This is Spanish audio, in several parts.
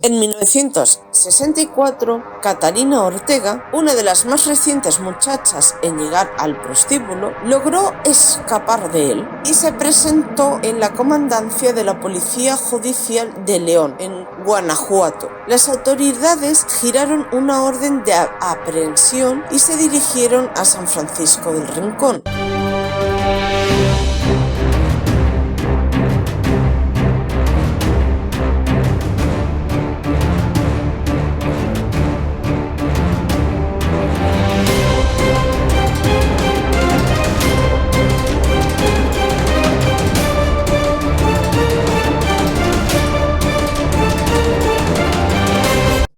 En 1964, Catalina Ortega, una de las más recientes muchachas en llegar al prostíbulo, logró escapar de él y se presentó en la comandancia de la Policía Judicial de León, en Guanajuato. Las autoridades giraron una orden de aprehensión y se dirigieron a San Francisco del Rincón.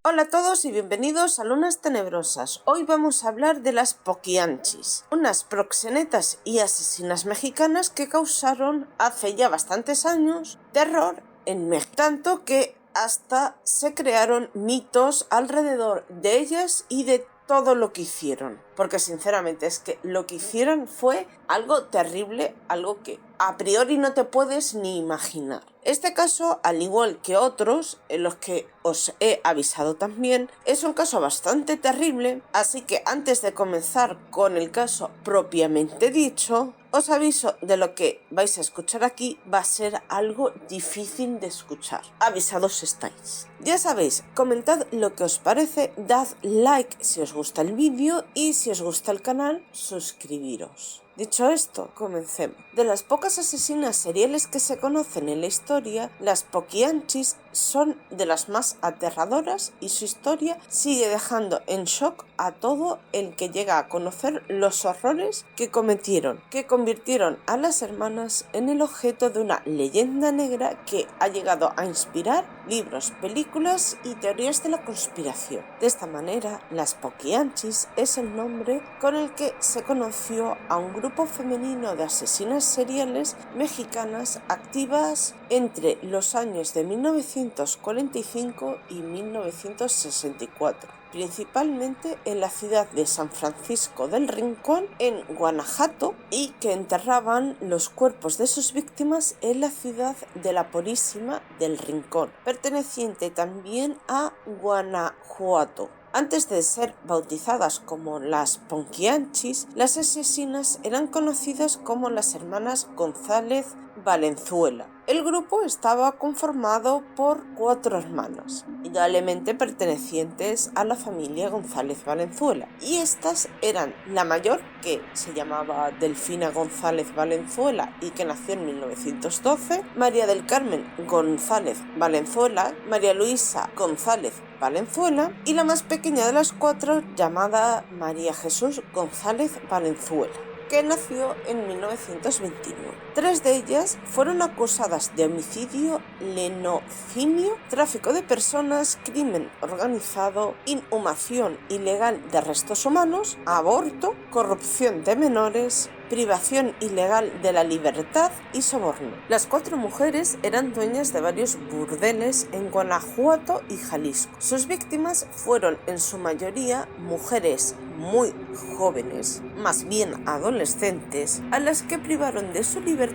Hola a todos y bienvenidos a Lunas Tenebrosas. Hoy vamos a hablar de las poquianchis, unas proxenetas y asesinas mexicanas que causaron hace ya bastantes años terror en México, tanto que hasta se crearon mitos alrededor de ellas y de todo lo que hicieron, porque sinceramente es que lo que hicieron fue algo terrible, algo que a priori no te puedes ni imaginar. Este caso, al igual que otros en los que os he avisado también, es un caso bastante terrible, así que antes de comenzar con el caso propiamente dicho, os aviso de lo que vais a escuchar aquí va a ser algo difícil de escuchar. Avisados estáis. Ya sabéis, comentad lo que os parece, dad like si os gusta el vídeo y si os gusta el canal, suscribiros. Dicho esto, comencemos. De las pocas asesinas seriales que se conocen en la historia, las poquianchis son de las más aterradoras y su historia sigue dejando en shock a todo el que llega a conocer los horrores que cometieron, que convirtieron a las hermanas en el objeto de una leyenda negra que ha llegado a inspirar libros, películas y teorías de la conspiración. De esta manera, las poquianchis es el nombre con el que se conoció a un grupo femenino de asesinas seriales mexicanas activas entre los años de 1945 y 1964, principalmente en la ciudad de San Francisco del Rincón, en Guanajuato, y que enterraban los cuerpos de sus víctimas en la ciudad de la Purísima del Rincón, perteneciente también a Guanajuato. Antes de ser bautizadas como las poquianchis, las asesinas eran conocidas como las hermanas González Valenzuela. El grupo estaba conformado por 4 hermanas, indudablemente pertenecientes a la familia González Valenzuela, y estas eran la mayor, que se llamaba Delfina González Valenzuela y que nació en 1912, María del Carmen González Valenzuela, María Luisa González Valenzuela y la más pequeña de las 4 llamada María Jesús González Valenzuela, que nació en 1929. 3 de ellas fueron acusadas de homicidio, lenocinio, tráfico de personas, crimen organizado, inhumación ilegal de restos humanos, aborto, corrupción de menores, privación ilegal de la libertad y soborno. Las 4 mujeres eran dueñas de varios burdeles en Guanajuato y Jalisco. Sus víctimas fueron en su mayoría mujeres muy jóvenes, más bien adolescentes, a las que privaron de su libertad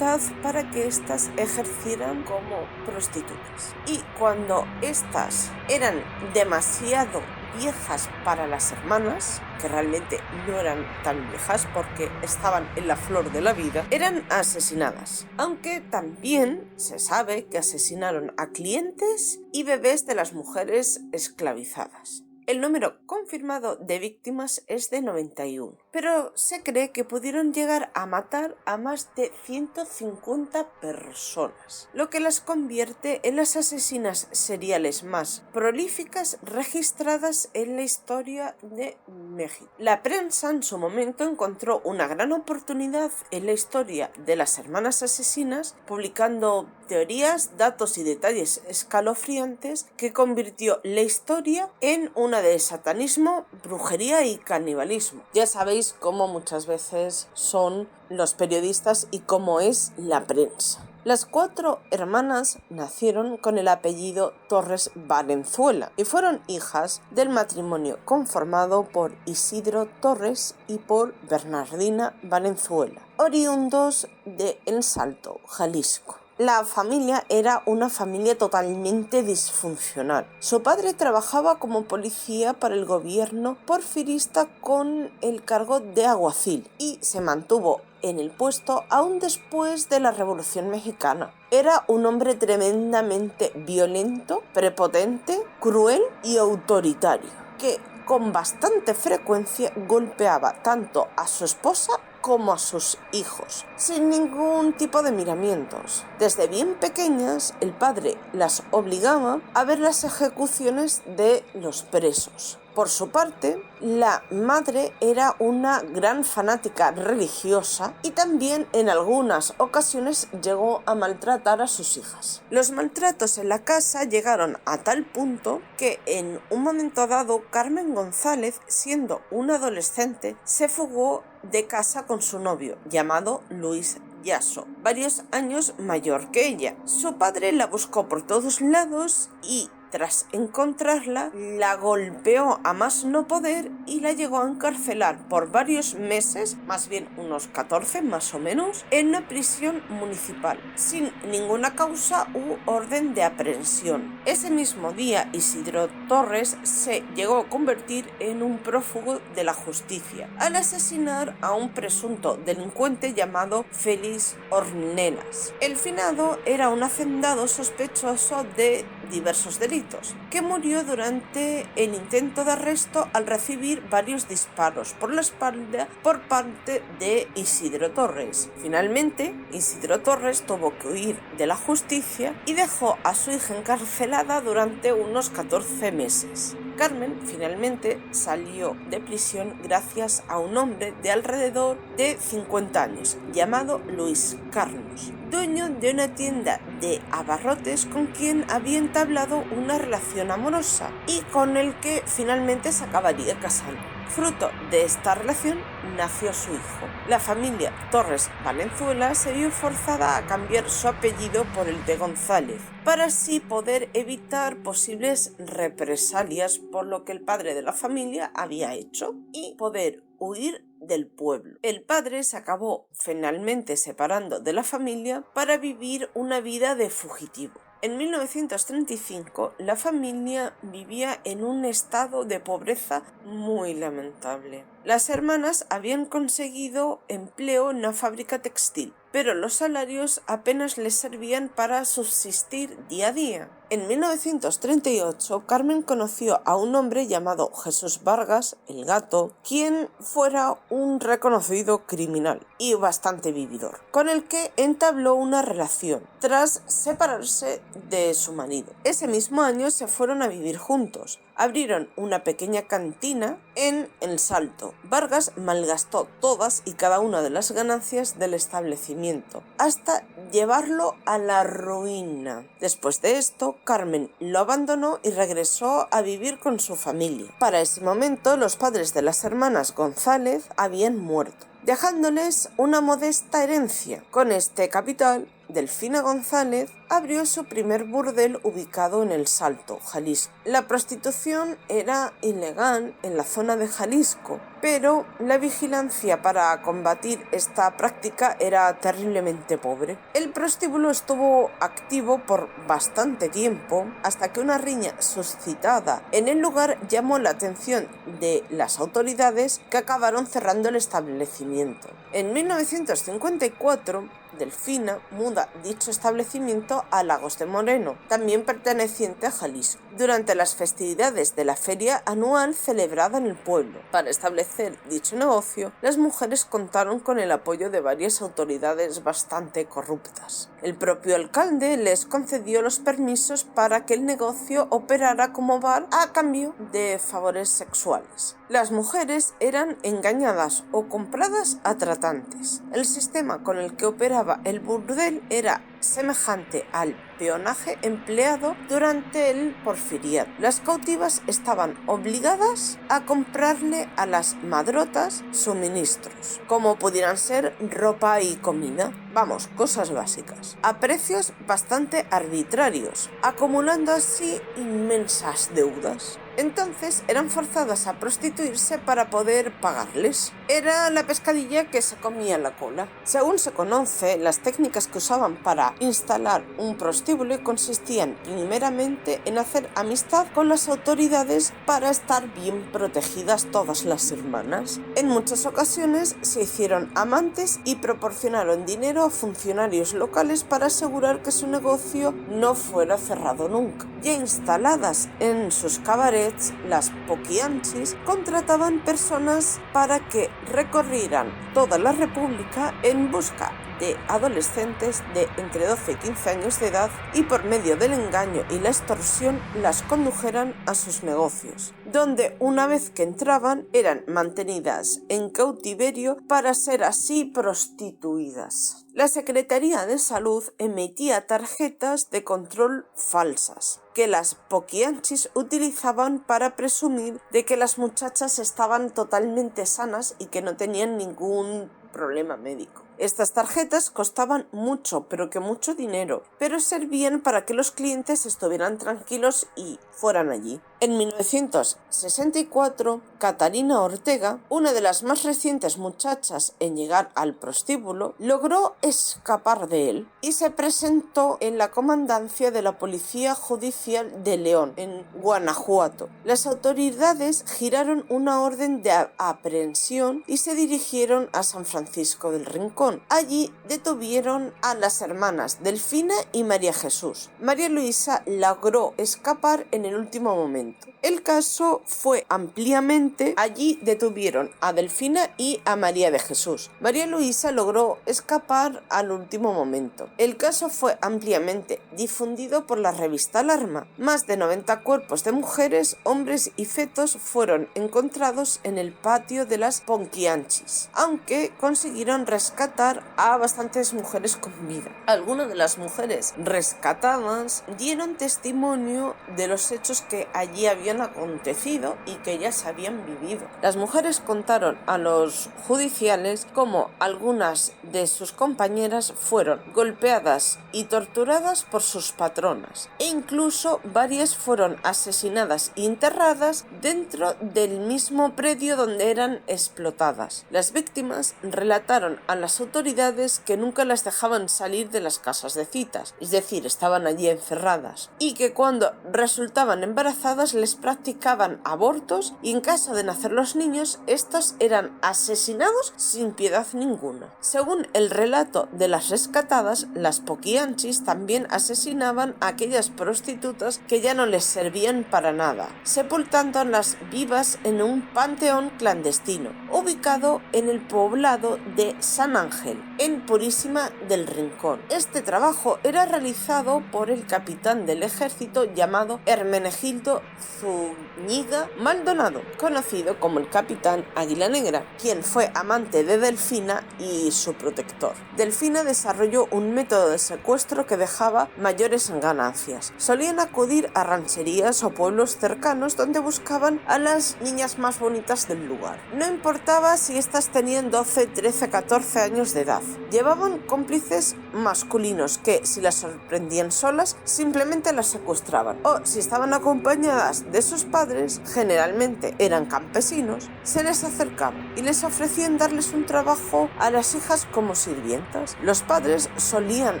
para que éstas ejercieran como prostitutas. Y cuando éstas eran demasiado viejas para las hermanas, que realmente no eran tan viejas porque estaban en la flor de la vida, eran asesinadas, aunque también se sabe que asesinaron a clientes y bebés de las mujeres esclavizadas. El número confirmado de víctimas es de 91, pero se cree que pudieron llegar a matar a más de 150 personas, lo que las convierte en las asesinas seriales más prolíficas registradas en la historia de México. La prensa en su momento encontró una gran oportunidad en la historia de las hermanas asesinas, publicando teorías, datos y detalles escalofriantes que convirtió la historia en una de satanismo, brujería y canibalismo. Ya sabéis cómo muchas veces son los periodistas y cómo es la prensa. Las 4 hermanas nacieron con el apellido Torres Valenzuela y fueron hijas del matrimonio conformado por Isidro Torres y por Bernardina Valenzuela, oriundos de El Salto, Jalisco. La familia era una familia totalmente disfuncional. Su padre trabajaba como policía para el gobierno porfirista con el cargo de alguacil y se mantuvo en el puesto aún después de la Revolución Mexicana. Era un hombre tremendamente violento, prepotente, cruel y autoritario, que con bastante frecuencia golpeaba tanto a su esposa como a sus hijos, sin ningún tipo de miramientos. Desde bien pequeñas, el padre las obligaba a ver las ejecuciones de los presos. Por su parte, la madre era una gran fanática religiosa y también en algunas ocasiones llegó a maltratar a sus hijas. Los maltratos en la casa llegaron a tal punto que en un momento dado Carmen González, siendo una adolescente, se fugó de casa con su novio, llamado Luis Yasso, varios años mayor que ella. Su padre la buscó por todos lados y tras encontrarla, la golpeó a más no poder y la llegó a encarcelar por varios meses, más bien unos 14 más o menos, en una prisión municipal, sin ninguna causa u orden de aprehensión. Ese mismo día, Isidro Torres se llegó a convertir en un prófugo de la justicia, al asesinar a un presunto delincuente llamado Félix Ornelas. El finado era un hacendado sospechoso de diversos delitos, que murió durante el intento de arresto al recibir varios disparos por la espalda por parte de Isidro Torres. Finalmente, Isidro Torres tuvo que huir de la justicia y dejó a su hija encarcelada durante unos 14 meses. Carmen finalmente salió de prisión gracias a un hombre de alrededor de 50 años, llamado Luis Carlos, dueño de una tienda de abarrotes con quien había entablado una relación amorosa y con el que finalmente se acabaría casando. Fruto de esta relación nació su hijo. La familia Torres Valenzuela se vio forzada a cambiar su apellido por el de González, para así poder evitar posibles represalias por lo que el padre de la familia había hecho y poder huir del pueblo. El padre se acabó finalmente separando de la familia para vivir una vida de fugitivo. En 1935, la familia vivía en un estado de pobreza muy lamentable. Las hermanas habían conseguido empleo en una fábrica textil, pero los salarios apenas les servían para subsistir día a día. En 1938, Carmen conoció a un hombre llamado Jesús Vargas, el Gato, quien fuera un reconocido criminal y bastante vividor, con el que entabló una relación tras separarse de su marido. Ese mismo año se fueron a vivir juntos. Abrieron una pequeña cantina en El Salto. Vargas malgastó todas y cada una de las ganancias del establecimiento, hasta llevarlo a la ruina. Después de esto, Carmen lo abandonó y regresó a vivir con su familia. Para ese momento, los padres de las hermanas González habían muerto, dejándoles una modesta herencia. Con este capital, Delfina González abrió su primer burdel ubicado en El Salto, Jalisco. La prostitución era ilegal en la zona de Jalisco, pero la vigilancia para combatir esta práctica era terriblemente pobre. El prostíbulo estuvo activo por bastante tiempo hasta que una riña suscitada en el lugar llamó la atención de las autoridades, que acabaron cerrando el establecimiento. En 1954, Delfina muda dicho establecimiento a Lagos de Moreno, también perteneciente a Jalisco, durante las festividades de la feria anual celebrada en el pueblo. Para establecer dicho negocio, las mujeres contaron con el apoyo de varias autoridades bastante corruptas. El propio alcalde les concedió los permisos para que el negocio operara como bar a cambio de favores sexuales. Las mujeres eran engañadas o compradas a tratantes. El sistema con el que operaba el burdel era semejante al peonaje empleado durante el porfiriato. Las cautivas estaban obligadas a comprarle a las madrotas suministros, como pudieran ser ropa y comida, vamos, cosas básicas, a precios bastante arbitrarios, acumulando así inmensas deudas. Entonces eran forzadas a prostituirse para poder pagarles. era la pescadilla que se comía la cola. Según se conoce, las técnicas que usaban para instalar un prostíbulo consistían primeramente en hacer amistad con las autoridades para estar bien protegidas todas las hermanas. En muchas ocasiones se hicieron amantes y proporcionaron dinero a funcionarios locales para asegurar que su negocio no fuera cerrado nunca. Ya instaladas en sus cabarets, las poquianchis contrataban personas para que recorrieran toda la república en busca de adolescentes de entre 12 y 15 años de edad y por medio del engaño y la extorsión las condujeran a sus negocios, donde una vez que entraban eran mantenidas en cautiverio para ser así prostituidas. La Secretaría de Salud emitía tarjetas de control falsas que las poquianchis utilizaban para presumir de que las muchachas estaban totalmente sanas y que no tenían ningún problema médico. Estas tarjetas costaban mucho, pero que mucho dinero, pero servían para que los clientes estuvieran tranquilos y fueran allí. En 1964, Catarina Ortega, una de las más recientes muchachas en llegar al prostíbulo, logró escapar de él y se presentó en la comandancia de la Policía Judicial de León, en Guanajuato. Las autoridades giraron una orden de aprehensión y se dirigieron a San Francisco del Rincón. Allí detuvieron a las hermanas Delfina y María Jesús. María Luisa logró escapar en el último momento. El caso fue ampliamente, allí detuvieron a Delfina y a María de Jesús. María Luisa logró escapar al último momento. El caso fue ampliamente difundido por la revista Alarma. Más de 90 cuerpos de mujeres, hombres y fetos fueron encontrados en el patio de las Poquianchis, aunque consiguieron rescatar a bastantes mujeres con vida. Algunas de las mujeres rescatadas dieron testimonio de los hechos que allí habían acontecido y que ya se habían vivido. Las mujeres contaron a los judiciales cómo algunas de sus compañeras fueron golpeadas y torturadas por sus patronas e incluso varias fueron asesinadas y enterradas dentro del mismo predio donde eran explotadas. Las víctimas relataron a las autoridades que nunca las dejaban salir de las casas de citas, es decir, estaban allí encerradas, y que cuando resultaban embarazadas les practicaban abortos y en caso de nacer los niños, estos eran asesinados sin piedad ninguna. Según el relato de las rescatadas, las poquianchis también asesinaban a aquellas prostitutas que ya no les servían para nada, sepultándolas vivas en un panteón clandestino, ubicado en el poblado de San Ángel, en Purísima del Rincón. Este trabajo era realizado por el capitán del ejército llamado Hermenegildo Zúñiga Maldonado, conocido como el capitán Águila Negra, quien fue amante de Delfina y su protector. Delfina desarrolló un método de secuestro que dejaba mayores ganancias. Solían acudir a rancherías o pueblos cercanos donde buscaban a las niñas más bonitas del lugar. No importaba si éstas tenían 12, 13, 14 años de edad. Llevaban cómplices masculinos que, si las sorprendían solas, simplemente las secuestraban, o si estaban acompañadas de sus padres, generalmente eran campesinos, se les acercaban y les ofrecían darles un trabajo a las hijas como sirvientas. Los padres solían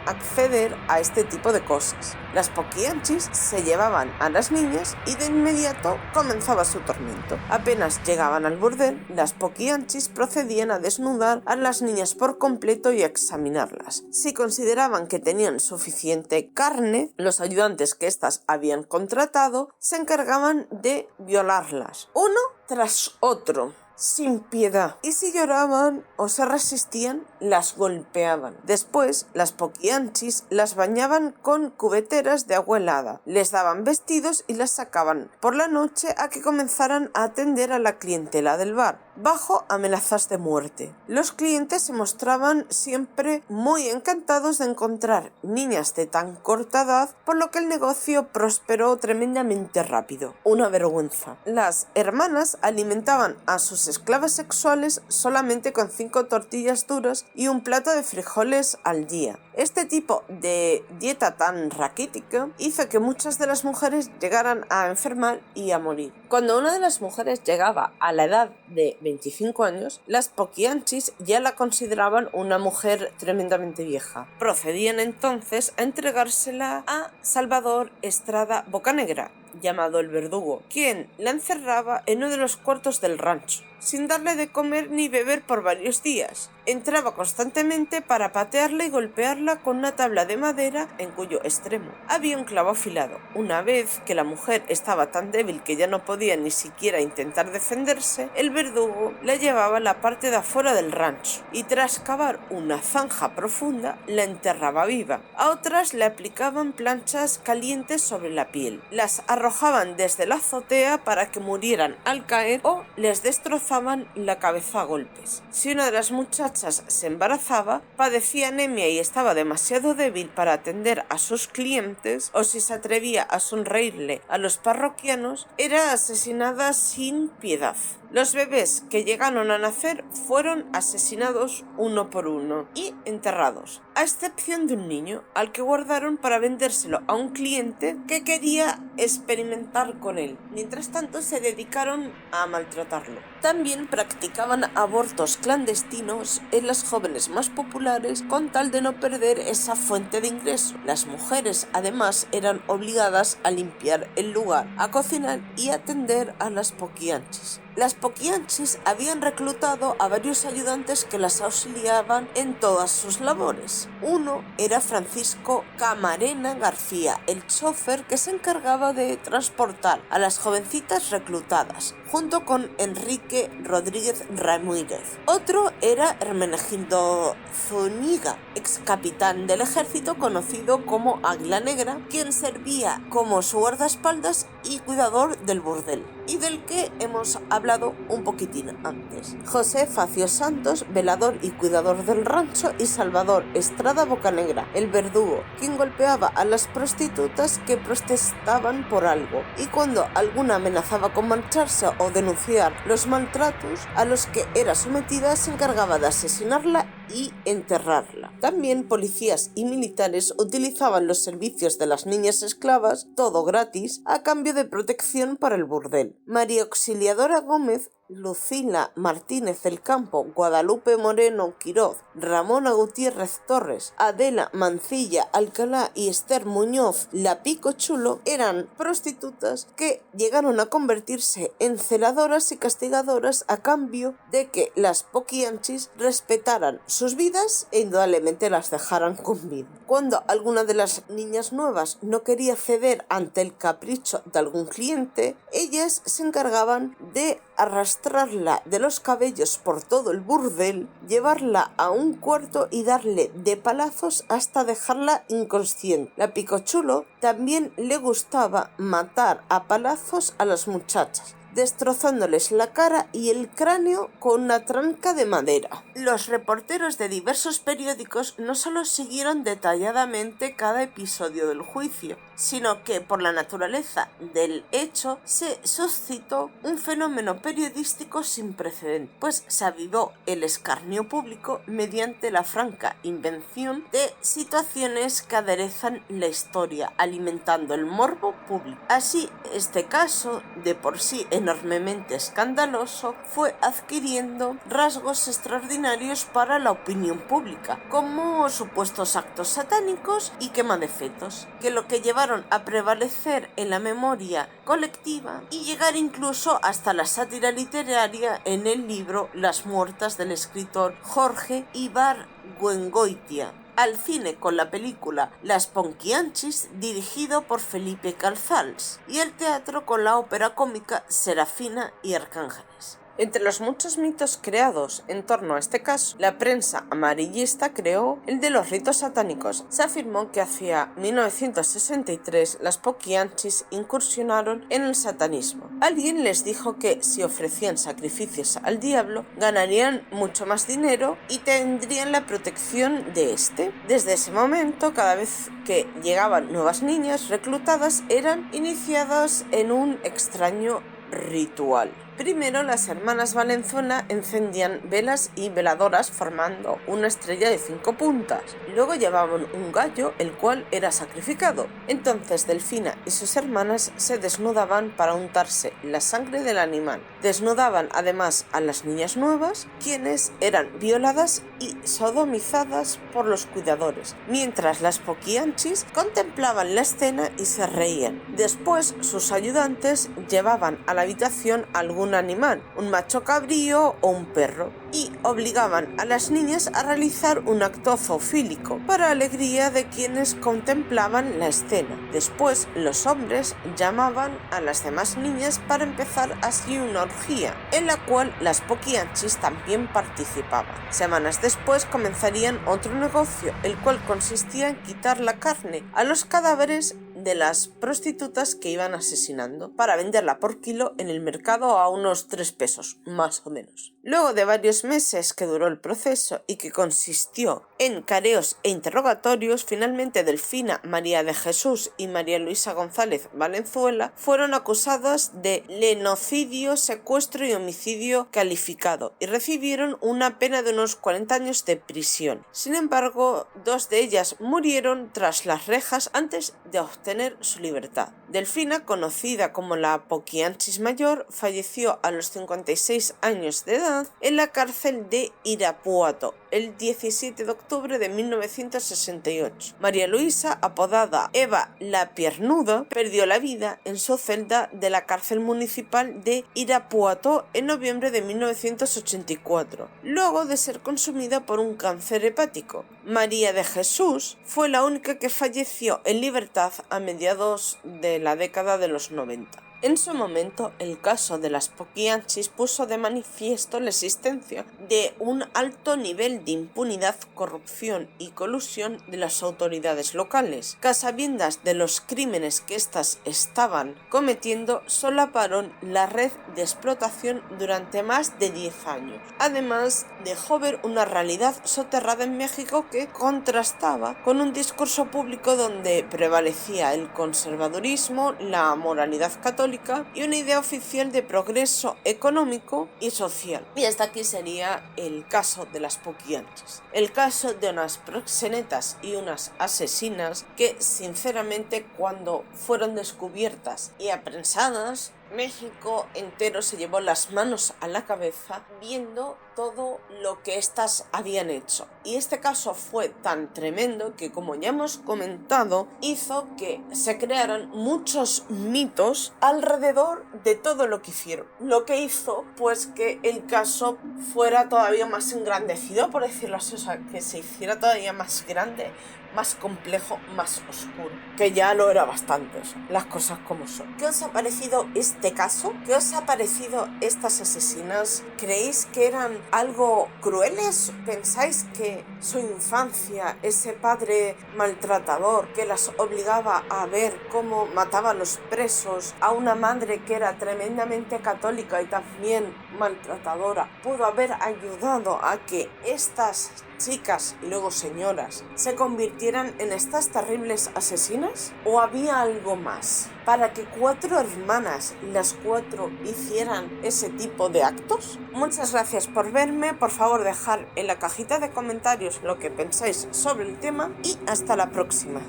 acceder a este tipo de cosas. Las poquianchis se llevaban a las niñas y de inmediato comenzaba su tormento. Apenas llegaban al burdel, las poquianchis procedían a desnudar a las niñas por completo y a examinarlas. Si consideraban que tenían suficiente carne, los ayudantes que éstas habían contratado se encargaban de violarlas, uno tras otro, sin piedad, y si lloraban o se resistían, las golpeaban. Después, las poquianchis las bañaban con cubeteras de agua helada, les daban vestidos y las sacaban por la noche a que comenzaran a atender a la clientela del bar, bajo amenazas de muerte. Los clientes se mostraban siempre muy encantados de encontrar niñas de tan corta edad, por lo que el negocio prosperó tremendamente rápido. Una vergüenza. Las hermanas alimentaban a sus esclavas sexuales solamente con 5 tortillas duras y un plato de frijoles al día. Este tipo de dieta tan raquítica hizo que muchas de las mujeres llegaran a enfermar y a morir. Cuando una de las mujeres llegaba a la edad de 25 años, las poquianchis ya la consideraban una mujer tremendamente vieja. Procedían entonces a entregársela a Salvador Estrada Bocanegra, llamado el Verdugo, quien la encerraba en uno de los cuartos del rancho, sin darle de comer ni beber por varios días. Entraba constantemente para patearla y golpearla con una tabla de madera en cuyo extremo había un clavo afilado. Una vez que la mujer estaba tan débil que ya no podía ni siquiera intentar defenderse, el verdugo la llevaba a la parte de afuera del rancho y tras cavar una zanja profunda la enterraba viva. A otras le aplicaban planchas calientes sobre la piel, las arrojaban desde la azotea para que murieran al caer o les destrozaban la cabeza a golpes. Si una de las muchachas se embarazaba, padecía anemia y estaba demasiado débil para atender a sus clientes, o si se atrevía a sonreírle a los parroquianos, era asesinada sin piedad. Los bebés que llegaron a nacer fueron asesinados uno por uno y enterrados, a excepción de un niño al que guardaron para vendérselo a un cliente que quería experimentar con él. Mientras tanto se dedicaron a maltratarlo. También practicaban abortos clandestinos en las jóvenes más populares con tal de no perder esa fuente de ingreso. Las mujeres además eran obligadas a limpiar el lugar, a cocinar y atender a las poquianchis. Las poquianchis habían reclutado a varios ayudantes que las auxiliaban en todas sus labores. Uno era Francisco Camarena García, el chofer que se encargaba de transportar a las jovencitas reclutadas, junto con Enrique Rodríguez Ramírez. Otro era Hermenegildo Zúñiga, ex capitán del ejército conocido como Águila Negra, quien servía como su guardaespaldas y cuidador del burdel, y del que hemos hablado un poquitín antes. José Facio Santos, velador y cuidador del rancho, y Salvador Estrada Bocanegra, el verdugo, quien golpeaba a las prostitutas que protestaban por algo, y cuando alguna amenazaba con marcharse o denunciar los maltratos a los que era sometida, se encargaba de asesinarla y enterrarla. También policías y militares utilizaban los servicios de las niñas esclavas, todo gratis, a cambio de protección para el burdel. María Auxiliadora Gómez, Lucila Martínez del Campo, Guadalupe Moreno Quiroz, Ramona Gutiérrez Torres, Adela Mancilla Alcalá y Esther Muñoz La Pico Chulo eran prostitutas que llegaron a convertirse en celadoras y castigadoras a cambio de que las poquianchis respetaran sus vidas e indudablemente las dejaran con vida. Cuando alguna de las niñas nuevas no quería ceder ante el capricho de algún cliente, ellas se encargaban de arrastrarla de los cabellos por todo el burdel, llevarla a un cuarto y darle de palazos hasta dejarla inconsciente. La Picochulo también le gustaba matar a palazos a las muchachas, destrozándoles la cara y el cráneo con una tranca de madera. Los reporteros de diversos periódicos no solo siguieron detalladamente cada episodio del juicio, sino que por la naturaleza del hecho se suscitó un fenómeno periodístico sin precedentes, pues se avivó el escarnio público mediante la franca invención de situaciones que aderezan la historia, alimentando el morbo público. Así, este caso, de por sí enormemente escandaloso, fue adquiriendo rasgos extraordinarios para la opinión pública, como supuestos actos satánicos y quema de fetos, que lo que llevaron a prevalecer en la memoria colectiva y llegar incluso hasta la sátira literaria en el libro Las muertas del escritor Jorge Ibargüengoitia, al cine con la película Las Ponquianchis, dirigido por Felipe Calzals, y al teatro con la ópera cómica Serafina y Arcángeles. Entre los muchos mitos creados en torno a este caso, la prensa amarillista creó el de los ritos satánicos. Se afirmó que hacia 1963 las poquianchis incursionaron en el satanismo. Alguien les dijo que si ofrecían sacrificios al diablo, ganarían mucho más dinero y tendrían la protección de este. Desde ese momento, cada vez que llegaban nuevas niñas reclutadas, eran iniciadas en un extraño ritual. Primero las hermanas Valenzuela encendían velas y veladoras formando una estrella de 5 puntas. Luego llevaban un gallo, el cual era sacrificado. Entonces Delfina y sus hermanas se desnudaban para untarse la sangre del animal. Desnudaban además a las niñas nuevas, quienes eran violadas y sodomizadas por los cuidadores, mientras las poquianchis contemplaban la escena y se reían. Después sus ayudantes llevaban a la habitación algún animal, un macho cabrío o un perro, y obligaban a las niñas a realizar un acto zoofílico para alegría de quienes contemplaban la escena. Después los hombres llamaban a las demás niñas para empezar así una orgía, en la cual las poquianchis también participaban. Semanas después comenzarían otro negocio, el cual consistía en quitar la carne a los cadáveres de las prostitutas que iban asesinando para venderla por kilo en el mercado a unos 3 pesos, más o menos. Luego de varios meses que duró el proceso y que consistió en careos e interrogatorios, finalmente Delfina, María de Jesús y María Luisa González Valenzuela fueron acusadas de lenocidio, secuestro y homicidio calificado y recibieron una pena de unos 40 años de prisión. Sin embargo, 2 de ellas murieron tras las rejas antes de obtener su libertad. Delfina, conocida como la Poquianchis Mayor, falleció a los 56 años de edad en la cárcel de Irapuato el 17 de octubre de 1968. María Luisa, apodada Eva la Piernuda, perdió la vida en su celda de la cárcel municipal de Irapuato en noviembre de 1984, luego de ser consumida por un cáncer hepático. María de Jesús fue la única que falleció en libertad a mediados de la década de los 90. En su momento, el caso de las poquianchis puso de manifiesto la existencia de un alto nivel de impunidad, corrupción y colusión de las autoridades locales, que a sabiendas de los crímenes que éstas estaban cometiendo, solaparon la red de explotación durante más de 10 años. Además, dejó ver una realidad soterrada en México que contrastaba con un discurso público donde prevalecía el conservadurismo, la moralidad católica y una idea oficial de progreso económico y social. Y hasta aquí sería el caso de las poquianchis. El caso de unas proxenetas y unas asesinas que, sinceramente, cuando fueron descubiertas y apresadas, México entero se llevó las manos a la cabeza viendo todo lo que éstas habían hecho. Y este caso fue tan tremendo que, como ya hemos comentado, hizo que se crearan muchos mitos alrededor de todo lo que hicieron. Lo que hizo, pues, que el caso fuera todavía más engrandecido, por decirlo así, o sea, que se hiciera todavía más grande, más complejo, más oscuro, que ya lo era bastante, las cosas como son. ¿Qué os ha parecido este caso? ¿Qué os ha parecido estas asesinas? ¿Creéis que eran algo crueles? ¿Pensáis que su infancia, ese padre maltratador que las obligaba a ver cómo mataba a los presos, a una madre que era tremendamente católica y también maltratadora, pudo haber ayudado a que estas chicas y luego señoras se convirtieran en estas terribles asesinas? ¿O había algo más para que 4 hermanas, las 4, hicieran ese tipo de actos? Muchas gracias por verme. Por favor, dejar en la cajita de comentarios lo que pensáis sobre el tema y hasta la próxima.